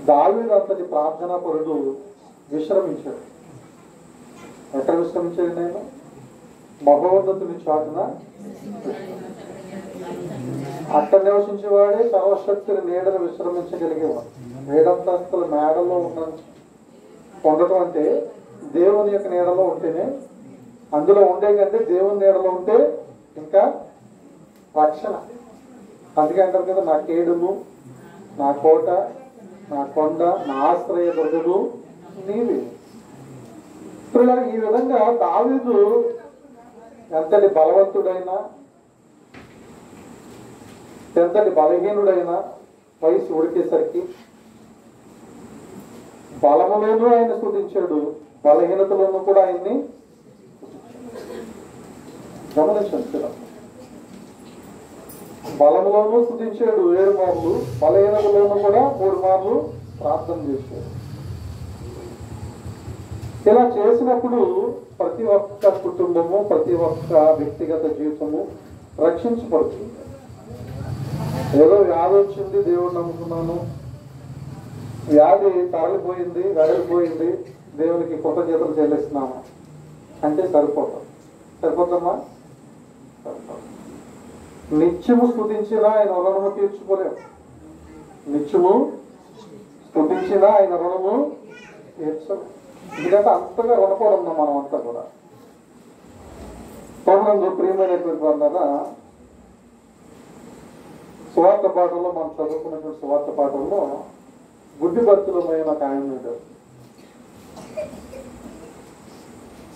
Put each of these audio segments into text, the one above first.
దావీదు అంతటి ప్రార్థనా పరుడు విశ్రమించాడు. ఎక్కడ విశ్రమించాడు? నేను మహోన్నతుని చాటున అట్ట నివసించేవాడే సర్వశక్తుని నీడను విశ్రమించగలిగేవాడు. ఏడంతస్తుల మేడలో ఉండటం అంటే దేవుని యొక్క నీడలో ఉంటేనే, అందులో ఉండే కంటే దేవుని నీడలో ఉంటే ఇంకా రక్షణ. అందుకే అంటారు కదా, నా కేడుము, నా కోట, నా కొండ, నా ఆశ్రయ దుర్గము నీవి. ఈ విధంగా దావీదు ఎంతటి బలవంతుడైనా, ఎంతటి బలహీనుడైనా వయసు ఉడికేసరికి బలములోనూ ఆయన స్తుతించాడు, బలహీనతలోనూ కూడా ఆయన్ని గమనించాడు. బలములోనూ స్తుతించాడు 7 మార్లు, బలహీనతలోనూ కూడా 3 మార్లు ప్రార్థన చేశాడు. ఇలా చేసినప్పుడు ప్రతి ఒక్క కుటుంబము, ప్రతి ఒక్క వ్యక్తిగత జీవితము రక్షించబడుతుంది. ఏదో వ్యాధి వచ్చింది, దేవుడు నమ్ముకున్నాను, వ్యాధి తరలిపోయింది, వెడలిపోయింది, దేవునికి కృతజ్ఞతలు చెల్లిస్తున్నాము అంటే సరిపోతామా? నిత్యము స్తుతించినా ఆయన రుణము తీర్చుకోలేము. నిత్యము స్తుతించినా ఆయన రుణము తీర్చలేము. ఎందుకంటే అంతగా రుణపడి ఉన్నాం మనం అంతా కూడా. ప్రభునందు ప్రియమైనటువంటి వాళ్ళ సువార్త పాఠంలో మనం చదువుకున్నటువంటి సువార్త పాఠంలో గుడ్డి భక్తులమైన ఒక ఆయన ఉంటాడు.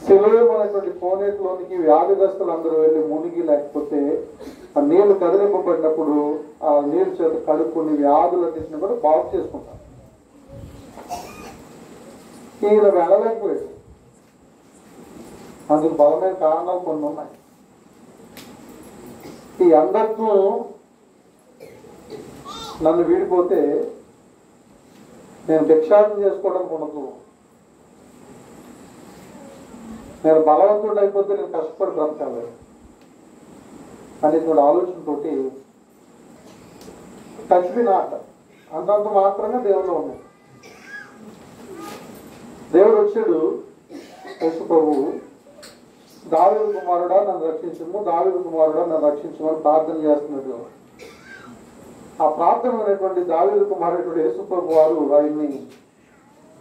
శిలోయము అనేటువంటి కోనేటిలోనికి వ్యాధిగ్రస్తులు అందరూ వెళ్ళి మునిగి, లేకపోతే ఆ నీళ్లు కదిలింపబడినప్పుడు ఆ నీళ్ళు చేత కడుక్కుని వ్యాధులన్నింటినీ కూడా బాగు చేసుకుంటారు. ఈయన వెళ్ళలేకపోయాడు. అందుకు బలమైన కారణాలు కొన్ని ఉన్నాయి. ఈ అందరితో నన్ను వీడిపోతే నేను భిక్షాటన చేసుకోవడానికి ఉండదు, నేను బలవంతుడు అయిపోతే నేను కష్టపడి బ్రతకాలి అనేటువంటి ఆలోచనతోటి టచ్బి నాట అంతంత మాత్రమే దేవుడు ఉంది. దేవుడు వచ్చాడు, యేసు ప్రభువు, దావీదు కుమారుడా నన్ను రక్షించము, దావీదు కుమారుడా నన్ను రక్షించమని ప్రార్థన చేస్తున్నాడు. ఆ ప్రార్థన అనేటువంటి దావీదు కుమారుడు యేసు ప్రభు వారు ఆయన్ని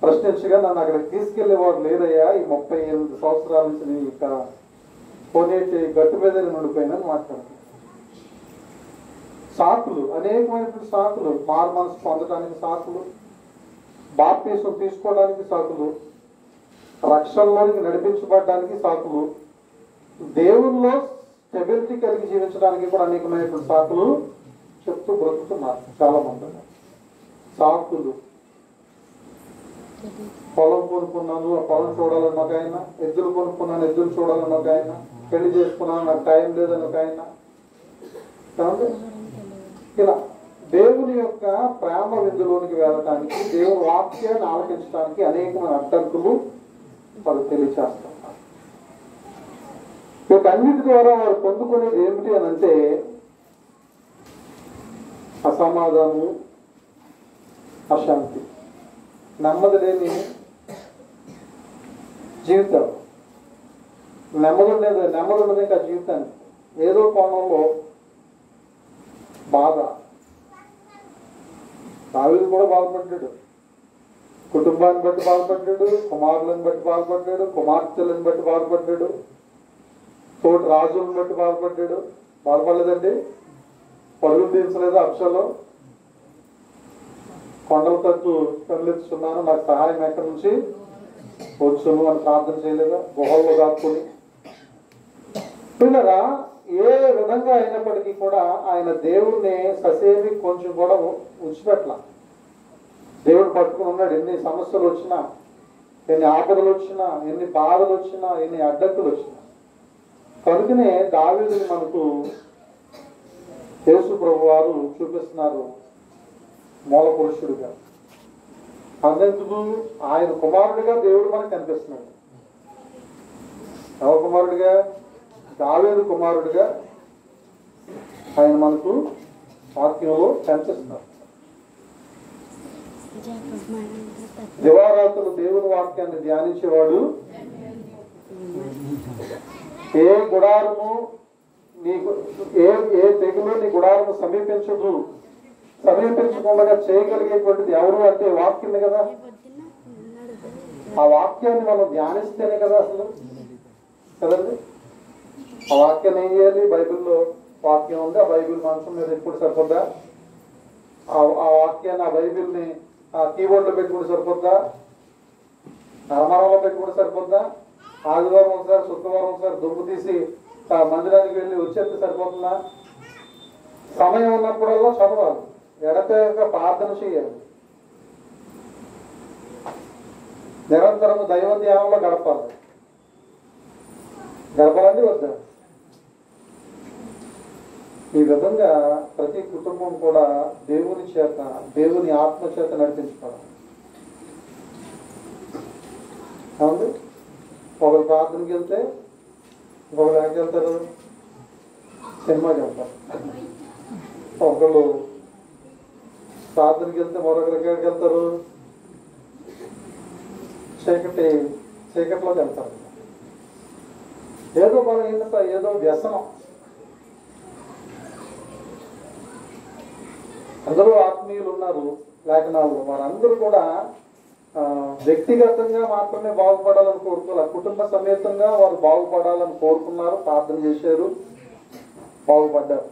ప్రశ్నించగా, నన్ను అక్కడికి తీసుకెళ్లేవాడు లేదయ్యా, ఈ 38 సంవత్సరాల నుంచి నేను ఇక్కడ కోనేటి గట్టు మీద నేను ఉండిపోయినని మాట్లాడుతున్నాను. సాకులు, అనేకమైనటువంటి సాకులు, మారు మనసు పొందడానికి సాకులు, బాప్తీసం తీసుకోవడానికి సాకులు, రక్షణలోనికి నడిపించబడడానికి సాకులు, దేవుల్లో స్టెబిలిటీ కలిగి జీవించడానికి కూడా అనేకమైనటువంటి సాకులు చెప్తూ బ్రతుకుతున్నారు చాలా మంది. సాకులు, పొలం కొనుక్కున్నాను, ఆ పొలం చూడాలని ఒక ఆయన, ఎద్దులు కొనుక్కున్నాను, ఎద్దులు చూడాలని ఒక ఆయన, పెళ్లి చేసుకున్నాను, నాకు టైం లేదని ఒక ఆయన. ఇలా దేవుని యొక్క ప్రేమ విందులోనికి వెళ్ళటానికి, దేవుని వాక్యాన్ని ఆలకించడానికి అనేకమైన అడ్డంకులు వారు తెలియచేస్తున్నారు. వీటన్నిటి ద్వారా వారు పొందుకునేది ఏమిటి అని అంటే అసమాధానము, అశాంతి, నెమ్మది లేని జీవితం. నెమ్మది ఉండదు ఇంకా జీవితానికి. ఏదో కోణంలో బాధ. దావీదు కూడా బాధపడ్డాడు, కుటుంబాన్ని బట్టి బాధపడ్డాడు, కుమారులను బట్టి బాధపడ్డాడు, కుమార్తెలను బట్టి బాధపడ్డాడు, తోటి రాజులను బట్టి బాధపడ్డాడు. బాధపడలేదండి? పరుగులు తీర్చలేదు. అంశంలో కొండల తట్టు కళ్ళెత్తుతున్నాను, నాకు సహాయం ఎక్కడి నుంచి వచ్చును అని ప్రార్థన చేయలేదా? గుహల్లో దాక్కుని. పిల్లరా, ఏ విధంగా అయినప్పటికీ కూడా ఆయన దేవుడిని ససేమి కొంచెం కూడా ఉంచిపెట్ల. దేవుడు పట్టుకుని ఉన్నాడు. ఎన్ని సమస్యలు వచ్చినా, ఎన్ని ఆపదలు వచ్చినా, ఎన్ని బాధలు వచ్చినా, ఎన్ని అడ్డంకులు వచ్చినా. కనుకనే దావీదుని మనకు యేసు ప్రభు వారు చూపిస్తున్నారు మూల పురుషుడిగా. అంతెందుకు, ఆయన కుమారుడిగా దేవుడు మనకు కనిపిస్తున్నాడు. ఎవరు కుమారుడిగా? దావీదు కుమారుడిగా ఆయన మనకు వాక్యంలో కనిపిస్తున్నారు. దివారాత్రులు దేవుని వాక్యాన్ని ధ్యానించేవాడు. ఏ గుడారము నీకు ఏ తెగులు నీ గుడారము సమీపించదు. సమీపించకుండా చేయగలిగేటువంటిది ఎవరు అంటే వాక్యం కదా. ఆ వాక్యాన్ని మనం ధ్యానిస్తేనే కదా అసలు కదండి. ఆ వాక్యాన్ని ఏం చేయాలి? బైబిల్లో వాక్యం ఉంది, ఆ బైబిల్ మనసు మీద ఎప్పుడు సరిపోద్దా? ఆ వాక్యాన్ని, ఆ బైబిల్ని ఆ కీబోర్డ్లో పెట్టుకుంటే సరిపోద్దా? నరమరంలో పెట్టుకుంటే సరిపోద్దా? ఆదివారం ఒకసారి, శుక్రవారం ఒకసారి దుమ్ము తీసి ఆ మందిరానికి వెళ్ళి వచ్చేస్తే సరిపోతుందా? సమయం ఉన్నప్పుడల్లా చదవాలి, ఎడతెగక ప్రార్థన చేయాలి, నిరంతరం దైవ ధ్యానంలో గడపాలండి వద్దా? ఈ విధంగా ప్రతి కుటుంబం కూడా దేవుని చేత, దేవుని ఆత్మ చేత నడిపించుకోవాలి. అవును, ఒకరు ప్రార్థనకి వెళ్తే ఒకరు ఎక్కడికి వెళ్తారు? సినిమాకి వెళ్తారు. ఒకళ్ళు ప్రార్థనకి వెళ్తే మరొకరు ఎక్కడికి వెళ్తారు? చీకట్లోకి వెళ్తారు. ఏదో బలహీనత, ఏదో వ్యసనం. అందరూ ఆత్మీయులు ఉన్నారు లేఖనాల్లో, వారందరూ కూడా వ్యక్తిగతంగా మాత్రమే బాగుపడాలని కోరుకోవాలి. కుటుంబ సమేతంగా వారు బాగుపడాలని కోరుకున్నారు, ప్రార్థన చేశారు, బాగుపడ్డారు.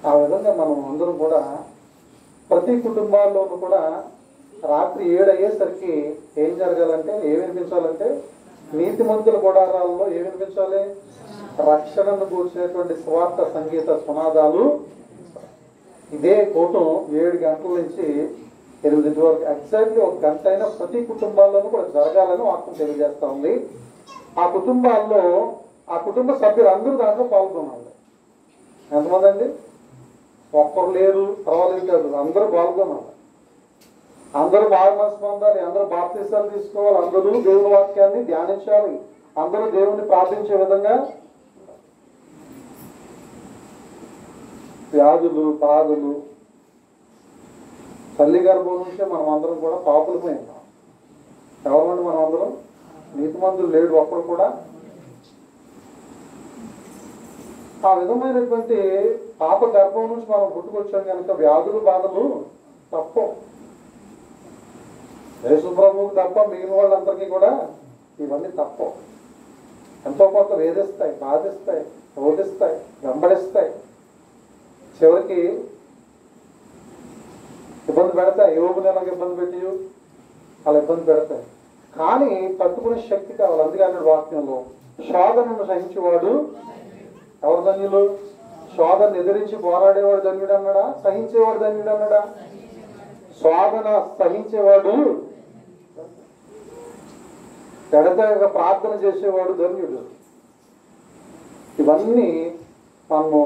ఆ విధంగా మనం అందరం కూడా ప్రతి కుటుంబాల్లోనూ కూడా రాత్రి 7 అయ్యేసరికి ఏం జరగాలంటే, ఏం వినిపించాలంటే, నీతిమంతుల గుడారాల్లో ఏం వినిపించాలి? రక్షణను కూర్చునేటువంటి స్వార్థ సంగీత సునాదాలు. ఇదే కూటం 7 గంటల నుంచి 8 వరకు ఎగ్జాక్ట్లీ 1 గంట అయినా ప్రతి కుటుంబాల్లోనూ కూడా జరగాలని వాక్యం తెలియజేస్తా ఉంది. ఆ కుటుంబాల్లో ఆ కుటుంబ సభ్యులు అందరూ దాంట్లో పాల్గొనాలి. ఎంతమంది అండి? ఒక్కరు లేరు పర్వాలేదు కాదు, అందరూ పాల్గొనాలి. అందరూ బాగా మనసు పొందాలి, అందరూ బాప్తిసాలు తీసుకోవాలి, అందరూ దేవుని వాక్యాన్ని ధ్యానించాలి, అందరూ దేవుని ప్రార్థించే విధంగా. వ్యాధులు, బాధలు, తల్లి గర్భం నుంచే మనం అందరం కూడా పాపులమైనాం. ఎవరండి మనం అందరం? నీతిమంతులు లేడు ఒక్కడు కూడా. ఆ విధమైనటువంటి పాప గర్భం నుంచి మనం పుట్టుకొచ్చాం కనుక వ్యాధులు, బాధలు తప్ప యేసుప్రభువుకి తప్ప మిగిలిన వాళ్ళందరికీ కూడా ఇవన్నీ తప్ప. ఎంతో కొంత వేధిస్తాయి, బాధిస్తాయి, రోధిస్తాయి, వెంబడిస్తాయి, చివరికి ఇబ్బంది పెడతాయి. యోగుని ఎలాగ ఇబ్బంది పెట్టి అలా ఇబ్బంది పెడతాయి. కానీ తట్టుకునే శక్తి కావాలి. అందుకే అన్నాడు వాక్యంలో, శోధనను సహించేవాడు ఎవరు ధన్యులు? శోధనను ఎదిరించి పోరాడేవాడు ధన్యుడు అన్నాడా? సహించేవాడు ధన్యుడు అన్నాడా? శోధన సహించేవాడు, ఎడతెగక ప్రార్థన చేసేవాడు ధన్యుడు. ఇవన్నీ మనము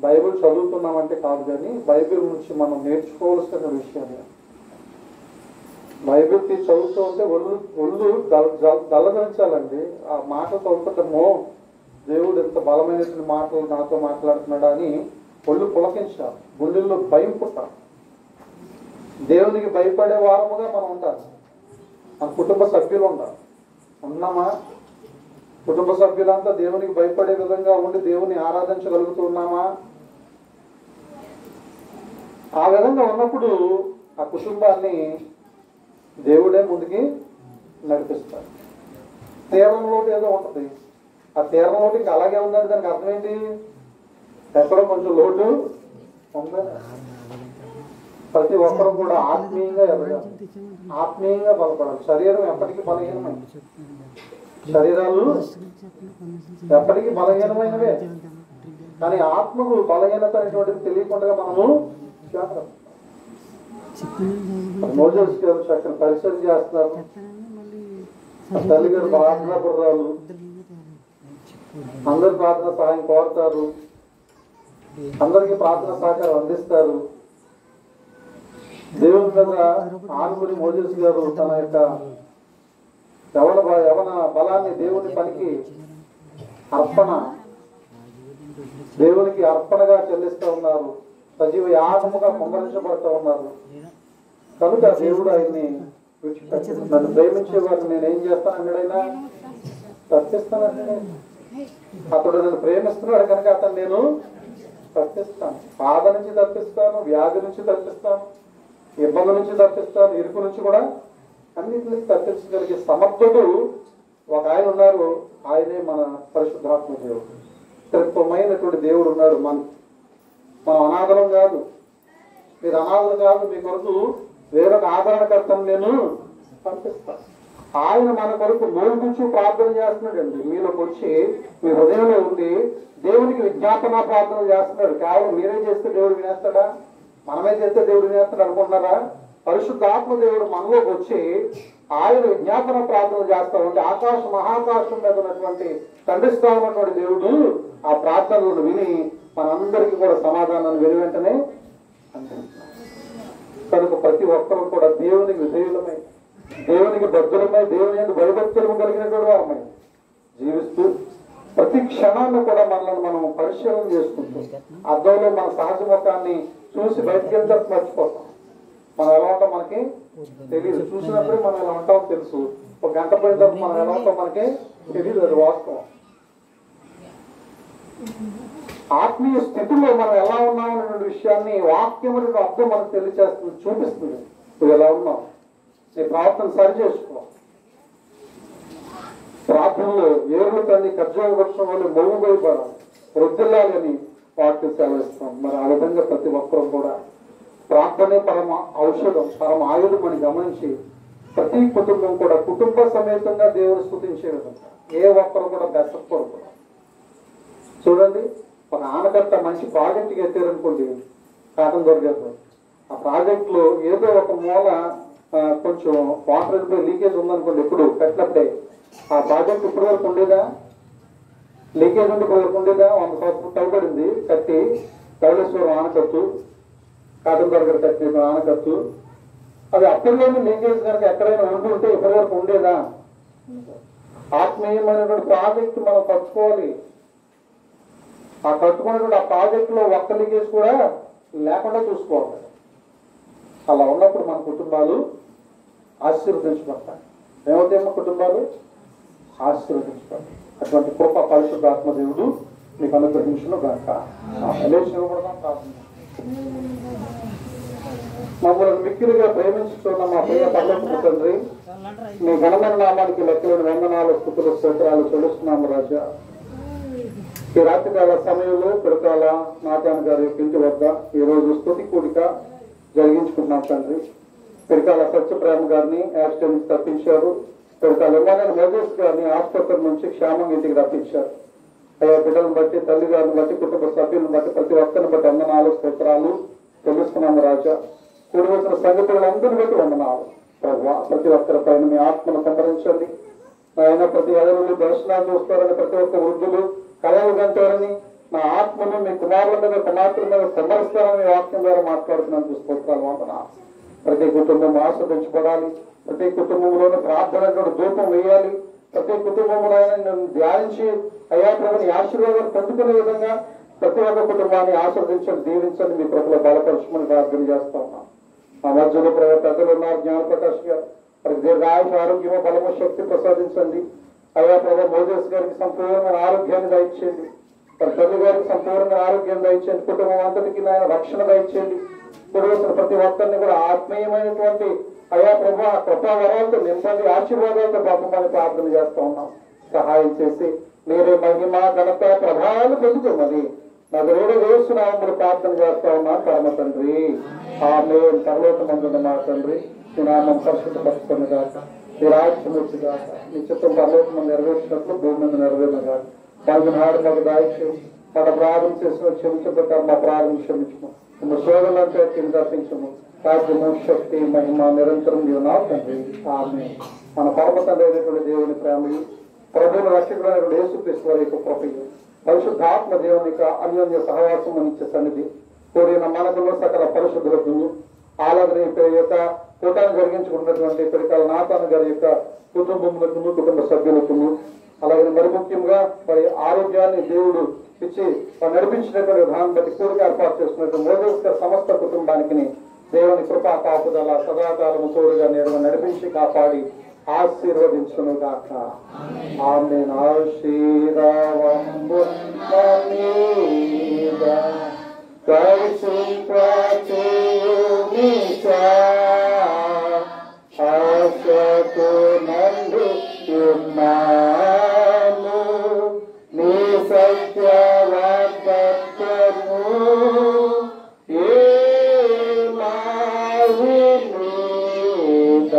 బైబిల్ చదువుతున్నామంటే కాదు, కానీ బైబిల్ నుంచి మనం నేర్చుకోవాల్సిన విషయాలు. బైబిల్ చదువుతూ ఉంటే ఒళ్ళు దళదలించాలండి. ఆ మాటలు చదువుతుంటామో, దేవుడు ఎంత బలమైనటువంటి మాటలు నాతో మాట్లాడుతున్నాడా అని ఒళ్ళు పులకించాలి, గుండెల్లో భయం పుట్టాలి. దేవునికి భయపడే వారముగా మనం ఉండాలి. మన కుటుంబ సభ్యులు ఉండాలి. ఉన్నామా? కుటుంబ సభ్యులంతా దేవునికి భయపడే విధంగా ఉండి దేవుని ఆరాధించగలుగుతున్నామా? ఆ విధంగా ఉన్నప్పుడు ఆ కుటుంబాన్ని దేవుడే ముందుకి నడిపిస్తాడు. తీరంలోటి ఏదో ఉంటుంది, ఆ తీరంలోటి ఇంకా అలాగే ఉందండి. దానికి అర్థం ఏంటి? ఎక్కడో కొంచెం లోటు ఉందా? ప్రతి ఒక్కరు కూడా ఆత్మీయంగా ఎదగాలి, ఆత్మీయంగా బలపడాలి. శరీరం ఎప్పటికీ బలహీనమైంది, శరీరాలు ఎప్పటికీ బలహీనమైనవే. కానీ ఆత్మకు బలహీనత అనేటువంటిది తెలియకుండా మనము మోజస్ గారు చక్కని పరిచయం చేస్తున్నారు. తల్లి గారు ప్రార్థనా బుర్రాలు, అందరు ప్రార్థన సహాయం కోరుతారు, అందరికీ ప్రార్థన సహకారం అందిస్తారు. దేవుని మీద ఆనుకుని మోజస్ గారు తన యొక్క యవన బలాన్ని దేవుని పనికి అర్పణ, దేవునికి అర్పణగా చెల్లిస్తూ ఉన్నారు. సజీవ యాగముగా కుమ్మరించబడుతూ ఉన్నారు. కనుక దేవుడు ఆయన్ని విడిచిపెట్టాడు. నన్ను ప్రేమించే వారిని నేను ఏం చేస్తాను అన్నాడైనా తప్పిస్తాను. అతడు నన్ను ప్రేమిస్తున్నాడు కనుక అతను నేను తప్పిస్తాను. బాధ నుంచి తప్పిస్తాను, వ్యాధి నుంచి తప్పిస్తాను, ఇబ్బంది నుంచి తప్పిస్తాను, ఇరుకు నుంచి కూడా అన్నిటి నుంచి తప్పించగలిగే సమర్థుడు ఒక ఆయన ఉన్నారు. ఆయనే మన పరిశుద్ధాత్మ దేవుడు. త్రిత్వమైనటువంటి దేవుడు ఉన్నాడు. మనం అనాథరం కాదు, మీరు అనాథలు కాదు. మీ కొరకు వేరొక ఆదరణకర్తను నేను పంపిస్తాను. ఆయన మన కొరకు కూర్చు ప్రార్థన చేస్తున్నాడండి. మీలోకి వచ్చి మీ హృదయంలో ఉండి దేవునికి విజ్ఞాపన ప్రార్థన చేస్తున్నాడు. కేవలం మీరే చేస్తే దేవుడు వినేస్తాడా? మనమే చేస్తే దేవుడు వినేస్తాడు అనుకుంటున్నారా? పరిశుద్ధాత్మ దేవుడు మనలోకి వచ్చి ఆయన విజ్ఞాపన ప్రార్థన చేస్తా ఉంటే మహాకాశం మీద ఉన్నటువంటి తండ్రి స్థానటువంటి దేవుడు ఆ ప్రార్థనలను విని మనందరికీ కూడా సమాధానాన్ని విని వెంటనే అందిస్తున్నాడు. కనుక ప్రతి ఒక్కరూ కూడా దేవునికి విధేయులమై, దేవునికి బద్ధులమై, దేవుని యొక్క భయభక్తులు కలిగినటువంటి వారమై జీవిస్తూ ప్రతి క్షణాన్ని కూడా మనల్ని మనం పరిశీలన చేసుకుంటూ అద్దంలో మన సహజ ముఖాన్ని చూసి బయటికి వెళ్తే మర్చిపోతాం. మనం ఎలా ఉంటాం మనకి తెలియదు. చూసినప్పుడే మనం ఎలా ఉంటామో తెలుసు. ఒక గంట పోయిన తర్వాత మనం ఎలా ఉంటాం మనకి తెలియదు. అది వాస్తవం. ఆత్మీయ స్థితిలో మనం ఎలా ఉన్నామనేటువంటి విషయాన్ని వాక్యం అర్థం మనకు తెలియచేస్తుంది, చూపిస్తుంది. నువ్వు ఎలా ఉన్నావు, నీ ప్రార్థన సరి చేసుకో. ప్రార్థనలో ఏరులు తల్లి ఖర్జూర వృక్షం వల్ల మోగుపోయిపోవాలి, వృద్ధిల్లాలని వాక్యం సెలవిస్తాం. మరి ఆ విధంగా ప్రతి ఒక్కరూ కూడా ప్రార్థనే పరమ ఔషధం, పరమ ఆయుధం అని గమనించి ప్రతి కుటుంబం కూడా కుటుంబ సమేతంగా దేవుని స్తుతించే విధంగా ఏ ఒక్కరు కూడా బెసపడకూడదు. చూడండి, ఒక ఆనకట్ట మంచి ప్రాజెక్టుకి ఎత్తారనుకోండి, కాటన్ దొరికేది. ఆ ప్రాజెక్ట్ లో ఏదో ఒక మూల కొంచెం వాటర్ వెళ్ళిపోయి లీకేజ్ ఉందనుకోండి, ఎప్పుడు కట్టినప్పుడే ఆ ప్రాజెక్ట్ ఇప్పటి వరకు ఉండేదా? లీకేజ్ ఉండి ఇప్పటి వరకు ఉండేదా? 100 సంవత్సరం తగ్గబడింది కట్టి. ధవళేశ్వరం ఆనకట్టు, కాటన్ దొరకడు కట్టిన ఆనకట్టు. అది అప్పటిలోనే లీకేజ్ కనుక ఎక్కడైనా ఉంటుంటే ఇప్పటి వరకు ఉండేదా? ఆత్మీయమైనటువంటి ప్రాజెక్ట్ మనం కట్టుకోవాలి. ఆ కట్టుకున్నటువంటి ఆ ప్రాజెక్ట్ లో ఒక్క లీకేజ్ కూడా లేకుండా చూసుకోవాలి. అలా ఉన్నప్పుడు మన కుటుంబాలు ఆశీర్వదించబడతాయి. ఏమవుతాయమ్మా? కుటుంబాలు ఆశీర్వదించబడతాయి. అటువంటి కృప పరిశుద్ధాత్మ దేవుడు మీకు అనుగ్రహించును గాక. మమ్మల్ని మిక్కిలిగా ప్రేమించుతున్న మా ప్రియ పరలోకపు తండ్రి, మీ ఘనమైన నామానికి లెక్కలేని వందనాలు, స్తుతులు, స్తోత్రాలు చెల్లిస్తున్నాము రాజా. ఈ రాత్రికాల సమయంలో పిడకాల నాథాన్ గారి ఇంటి వద్ద ఈ రోజు స్తుతి కూడిక జరిగించుకుంటున్నాం తండ్రి. పిడకాల సత్యప్రేమ గారిని యాక్సిడెంట్ నుంచి తప్పించారు. పిడకాల ఇవ్వాలని మోజేస్ గారిని ఆసుపత్రి నుంచి క్షేమంగా ఇంటికి రప్పించారు. అయ్యా, బిడ్డలను బట్టి, తల్లి గారిని బట్టి, కుటుంబ సభ్యులను బట్టి, ప్రతి ఒక్కరిని బట్టి వందనాలు, స్తోత్రాలు తెలుస్తున్నాము రాజా. కూడి వచ్చిన సంగతులందరినీ బట్టి వందనాలు ప్రభు. ప్రతి ఒక్కరి పైన మీ ఆత్మను సంహరించండి. ఆయన ప్రతి అదనులు దర్శనాలు చూస్తారని, ప్రతి ఒక్క వృద్ధులు కళలు కంటారని, నా ఆత్మను మీ కుమారుల మీద, కుమార్తెల మీద సంహరిస్తారని వాక్యం ద్వారా మాట్లాడుతున్నాను. స్తోత్రాలు, వందనాలు. ప్రతి కుటుంబం ఆస్వాదించబడాలి. ప్రతి కుటుంబంలోనూ ప్రార్థన ధూపం వేయాలి. ప్రతి కుటుంబంలో ధ్యానించి అయ్యా ప్రభుని ఆశీర్వాదాలు పొందుకునే విధంగా ప్రతి ఒక్క కుటుంబాన్ని ఆస్వాదించండి, దీవించండి. మీ ప్రభుత్వ బలపరచుమని ప్రార్థన చేస్తా ఉన్నాం. ఆ మధ్యలో పెద్దలు ఉన్నారు, జ్ఞానప్రకాష్ గారు, వారికి దీర్ఘాయుష, ఆరోగ్యము, బలము, శక్తి ప్రసాదించండి. అయ్యా ప్రభు మోజేస్ గారికి సంపూర్ణమైన ఆరోగ్యాన్ని దయచేయండి. వారి తల్లి గారికి సంపూర్ణమైన ఆరోగ్యం దయచేయండి. కుటుంబం అంతటికి రక్షణ దయచేయండి. కూడవలసిన ప్రతి ఒక్కరిని కూడా ఆత్మీయమైనటువంటి అయ్యా ప్రభు ఆ కృపా వరాలతో నింపండి, ఆశీర్వాదాలతో పంపమని ప్రార్థన చేస్తా ఉన్నాం. సహాయం చేసి మీరే మహిమ, ఘనత, ప్రభావాలు పొందుకోమని నగరేడు వేస్తున్నామని ప్రార్థన చేస్తా ఉన్నాం పరమ తండ్రి. ఆమేన్. పరలోకమందున్న మా తండ్రి, మీ నామం పరిశుద్ధపరచుకుని గాక, మీ రాజ్యం వచ్చి గాక, మీ చిత్తం పరలోకం నెరవేర్చినట్లు భూమి మీద నెరవేరును గాక. మాకు నాడు మాకు దాయిచ్చు, మన ప్రార్థన చేసిన క్షమించబడ్డారు, మా ప్రార్థన క్షమించము, మన శోధనంతా కింద తప్పించము. రాజ్యము, శక్తి, మహిమ నిరంతరం నీవు నా తండ్రి. ఆమేన్. మన పరమ తండ్రి అయినటువంటి దేవుని ప్రేమయు, ప్రభువుల రక్షకుడైనటువంటి యేసుక్రీస్తు వారి యొక్క కృపయు, పరిశుద్ధాత్మ దేవుని యొక్క అన్యోన్య సహవాసం ఇచ్చే సన్నిధి కూడిన మనకులో సకల పరిశుద్ధులకు ఆలాదన యొక్క కూటాన్ని జరిగించుకున్నటువంటి పిడకాల నాథాన్ గారి యొక్క కుటుంబములకు, కుటుంబ సభ్యులకు, అలాగే మరి ముఖ్యంగా మరి ఆరోగ్యాన్ని దేవుడు ఇచ్చి నడిపించినటువంటి విధానం బట్టి కూడిక ఏర్పాటు చేస్తున్నటువంటి మోజేస్ గారి సమస్త కుటుంబానికి దేవుని కృపా కాపుదల సదాకాలము తోడుగా నేను నడిపించి కాపాడి ఆశీర్వదించును గాక. ఆమేన్. ఆశీర్వాదము మీద ఆశకు నందు ఉన్నాను నీ సత్యవాగ్దానము ఏ మావి మీద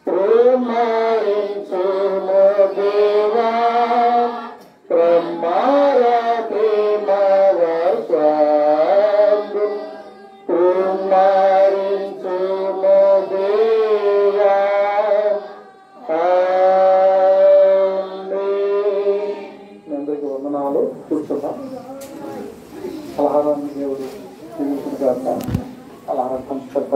ప్రేమరించును దేవా ప్రమార ప్రేమ వర్షాలు ప్రేమరించును దేవా. అందరికీ వందనాలు. కూర్చున్నాం. పలహారాన్ని దేవుడు పలహారం సంస్కృత